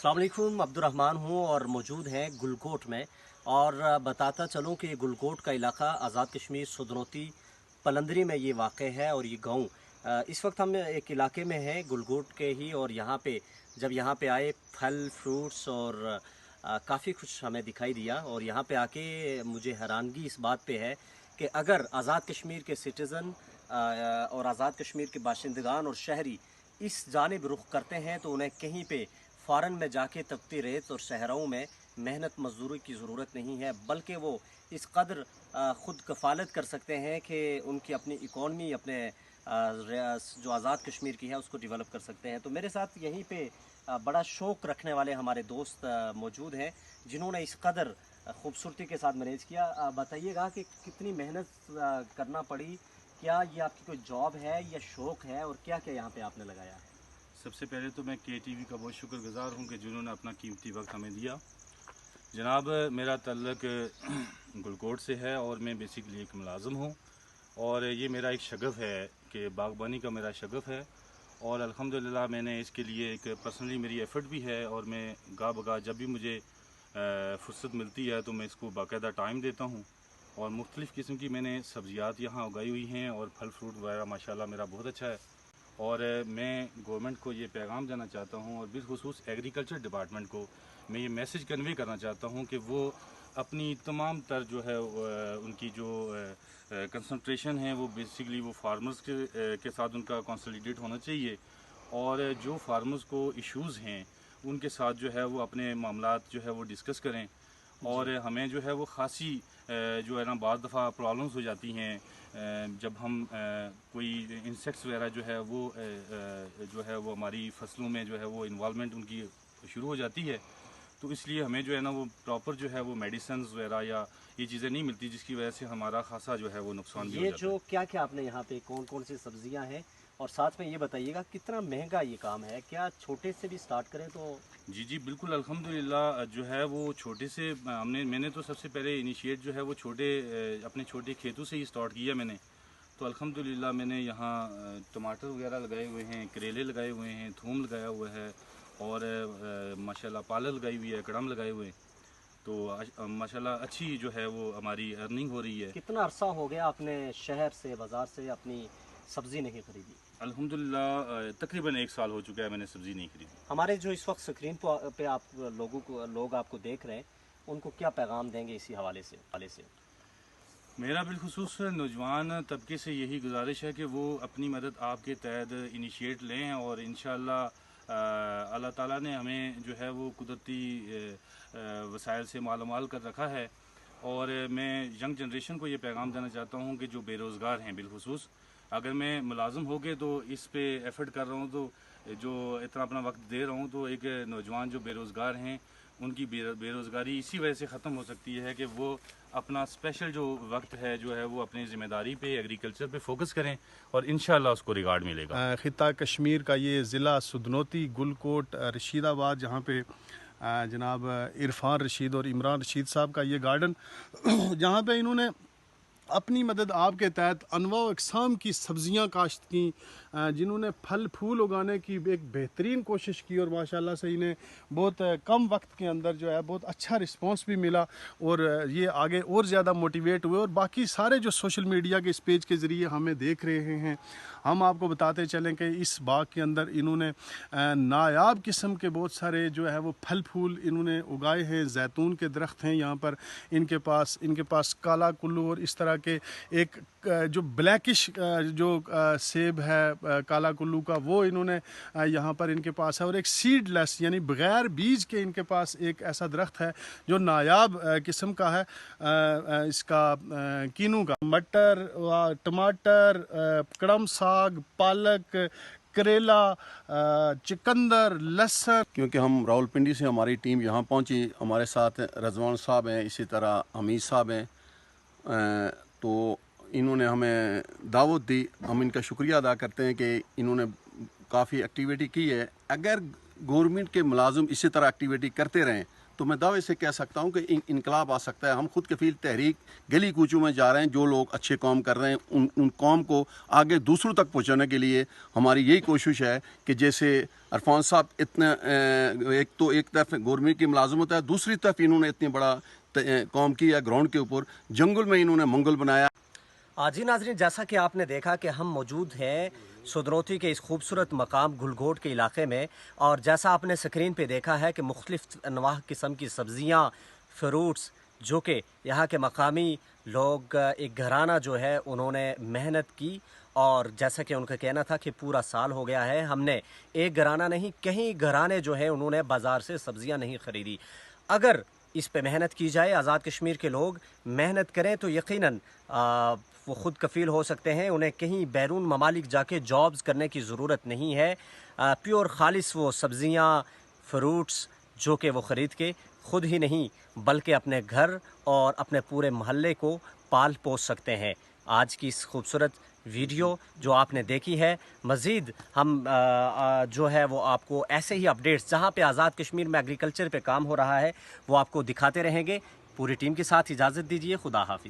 अस्सलाम वालेकुम, अब्दुर्रहमान हूँ और मौजूद हैं गुलकोट में। और बताता चलूँ कि गुलकोट का इलाका आज़ाद कश्मीर सुदनौती पलंदरी में ये वाक़ है। और ये गांव इस वक्त हम एक इलाके में हैं गुलकोट के ही। और यहाँ पे जब यहाँ पे आए फल फ्रूट्स और काफ़ी कुछ हमें दिखाई दिया। और यहाँ पे आके मुझे हैरानगी इस बात पे है कि अगर आज़ाद कश्मीर के सिटीज़न और आज़ाद कश्मीर के बाशिंदगान और शहरी इस जानिब रुख करते हैं तो उन्हें कहीं पे फ़ारन में जाके तपती रेत और सहराओं में मेहनत मजदूरी की ज़रूरत नहीं है, बल्कि वो इस कदर ख़ुद कफ़ालत कर सकते हैं कि उनकी अपनी इकॉनमी अपने जो आज़ाद कश्मीर की है उसको डेवलप कर सकते हैं। तो मेरे साथ यहीं पे बड़ा शौक़ रखने वाले हमारे दोस्त मौजूद हैं जिन्होंने इस कदर खूबसूरती के साथ मैनेज किया। बताइएगा कि कितनी मेहनत करना पड़ी, क्या ये आपकी कोई जॉब है या शौक़ है, और क्या क्या यहाँ पे आपने लगाया है? सबसे पहले तो मैं KTV का बहुत शुक्रगुजार हूँ कि जिन्होंने अपना कीमती वक्त हमें दिया। जनाब, मेरा तल्लक गुलकोट से है और मैं बेसिकली एक मुलाज़म हूँ और ये मेरा एक शगफ़ है कि बागबानी का मेरा शगफ़ है। और अल्हम्दुलिल्लाह मैंने इसके लिए एक पर्सनली मेरी एफ़र्ट भी है और मैं गा बगा जब भी मुझे फ़ुर्सत मिलती है तो मैं इसको बाकायदा टाइम देता हूँ। और मुख्तलिफ़ किस्म की मैंने सब्ज़ियात यहाँ उगाई हुई हैं और फल फ्रूट वगैरह माशाल्लाह मेरा बहुत अच्छा है। और मैं गवर्नमेंट को ये पैगाम देना चाहता हूँ और बिलखुसूस एग्रीकल्चर डिपार्टमेंट को मैं ये मैसेज कन्वे करना चाहता हूँ कि वो अपनी तमाम तर जो है उनकी जो कंसंट्रेशन है वो बेसिकली वो फार्मर्स के साथ उनका कंसोलिडेट होना चाहिए। और जो फार्मर्स को इश्यूज़ हैं उनके साथ जो है वो अपने मामलात जो है वो डिस्कस करें। और हमें जो है वो ख़ासी जो है ना बाद दफ़ा प्रॉब्लम्स हो जाती हैं जब हम कोई इंसेक्ट्स वगैरह जो है वो हमारी फसलों में जो है वो इन्वॉल्वमेंट उनकी शुरू हो जाती है। तो इसलिए हमें जो है ना वो प्रॉपर जो है वो मेडिसिन वगैरह या ये चीज़ें नहीं मिलती जिसकी वजह से हमारा खासा जो है वो नुकसान भी हो जाता है। ये जो क्या क्या आपने यहाँ पे कौन कौन सी सब्जियाँ हैं, और साथ में ये बताइएगा कितना महंगा ये काम है, क्या छोटे से भी स्टार्ट करें तो? जी बिल्कुल, अल्हम्दुलिल्लाह जो है वो छोटे से मैंने तो सबसे पहले इनिशिएट जो है वो अपने छोटे खेतों से ही स्टार्ट किया मैंने। तो अल्हम्दुलिल्लाह मैंने यहाँ टमाटर वगैरह लगाए हुए हैं, करेले लगाए हुए हैं, थूम लगाया हुआ है और माशाल्लाह पालक लगाई हुई है, कड़म लगाए हुए हैं। तो माशाल्लाह अच्छी जो है वो हमारी अर्निंग हो रही है। कितना अरसा हो गया आपने शहर से बाज़ार से अपनी सब्ज़ी नहीं खरीदी? अल्हम्दुलिल्लाह तकरीबन 1 साल हो चुका है मैंने सब्ज़ी नहीं खरीदी। हमारे जो इस वक्त स्क्रीन पे आप लोग आपको देख रहे हैं, उनको क्या पैगाम देंगे इसी हवाले से? मेरा बिलखुसूस नौजवान तबके से यही गुजारिश है कि वो अपनी मदद आपके तहत इनिशिएट लें और इंशाअल्लाह अल्लाह ताला ने हमें जो है वो कुदरती वसाइल से मालामाल कर रखा है। और मैं यंग जनरेशन को ये पैगाम देना चाहता हूँ कि जो बेरोज़गार हैं बिलखुसूस, अगर मैं मुलाज़म हो गए तो इस पे एफ़र्ट कर रहा हूँ तो जो इतना अपना वक्त दे रहा हूँ तो एक नौजवान जो बेरोज़गार हैं उनकी बेरोज़गारी इसी वजह से ख़त्म हो सकती है कि वो अपना स्पेशल जो वक्त है जो है वो अपनी ज़िम्मेदारी पे एग्रीकल्चर पे फोकस करें और इंशाअल्लाह उसको रिगार्ड मिलेगा। ख़िता कश्मीर का ये ज़िला सुदनौती गुलकोट रशीदाबाद, जहाँ पे जनाब इरफान रशीद और इमरान रशीद साहब का ये गार्डन जहाँ पे इन्होंने अपनी मदद आपके तहत अनवा अक़साम की सब्ज़ियाँ काश्त की, जिन्होंने फल फूल उगाने की एक बेहतरीन कोशिश की और माशाल्लाह से इन्हें बहुत कम वक्त के अंदर जो है बहुत अच्छा रिस्पांस भी मिला और ये आगे और ज़्यादा मोटिवेट हुए। और बाकी सारे जो सोशल मीडिया के इस पेज के ज़रिए हमें देख रहे हैं, हम आपको बताते चलें कि इस बाग के अंदर इन्होंने नायाब किस्म के बहुत सारे जो है वो फल फूल इन्होंने उगाए हैं। जैतून के दरख्त हैं यहाँ पर इनके पास काला कुल्लू और इस तरह के एक जो ब्लैकिश जो सेब है काला कुल्लू का, वो इन्होंने यहाँ पर इनके पास है। और एक सीडलेस यानी बग़ैर बीज के इनके पास एक ऐसा दरख्त है जो नायाब किस्म का है, इसका कीनू का। मटर, टमाटर, कड़म साग, पालक, करेला, चुकंदर, लहसुन। क्योंकि हम रावलपिंडी से हमारी टीम यहाँ पहुँची, हमारे साथ रज़वान साहब हैं, इसी तरह हमीद साहब हैं, तो इन्होंने हमें दावत दी। हम इनका शुक्रिया अदा करते हैं कि इन्होंने काफ़ी एक्टिविटी की है। अगर गवर्नमेंट के मुलाजिम इसी तरह एक्टिविटी करते रहें तो तो मैं दावे से कह सकता हूँ कि इनकलाब आ सकता है। हम खुद कफील तहरीक गली कूचों में जा रहे हैं, जो लोग अच्छे काम कर रहे हैं उन कौम को आगे दूसरों तक पहुँचाने के लिए हमारी यही कोशिश है कि जैसे इरफान साहब इतना एक तरफ गवर्नमेंट की मुलाजमत है, दूसरी तरफ इन्होंने इतनी बड़ा काम किया ग्राउंड के ऊपर, जंगल में इन्होंने मंगल बनाया। जी नाज़रीन, जैसा कि आपने देखा कि हम मौजूद हैं सुधनौती के इस खूबसूरत मकाम गुलकोट के इलाके में, और जैसा आपने स्क्रीन पे देखा है कि मुख्तलिफ़ अनवाह किस्म की सब्ज़ियाँ, फ्रूट्स जो कि यहाँ के मकामी लोग एक घराना जो है उन्होंने मेहनत की, और जैसा कि उनका कहना था कि पूरा साल हो गया है हमने एक घराना नहीं कई घराने जो है उन्होंने बाज़ार से सब्ज़ियाँ नहीं ख़रीदी। अगर इस पे मेहनत की जाए, आज़ाद कश्मीर के लोग मेहनत करें तो यकीनन वो ख़ुद कफ़ील हो सकते हैं। उन्हें कहीं बैरून ममालिक जाके जॉब्स करने की ज़रूरत नहीं है। प्योर खालिस वो सब्ज़ियाँ, फ्रूट्स जो कि वो ख़रीद के ख़ुद ही नहीं बल्कि अपने घर और अपने पूरे महल्ले को पाल पोस सकते हैं। आज की इस खूबसूरत वीडियो जो आपने देखी है, मज़ीद हम जो है वो आपको ऐसे ही अपडेट्स जहाँ पे आज़ाद कश्मीर में एग्रीकल्चर पे काम हो रहा है वो आपको दिखाते रहेंगे। पूरी टीम के साथ इजाज़त दीजिए। खुदा हाफिज़।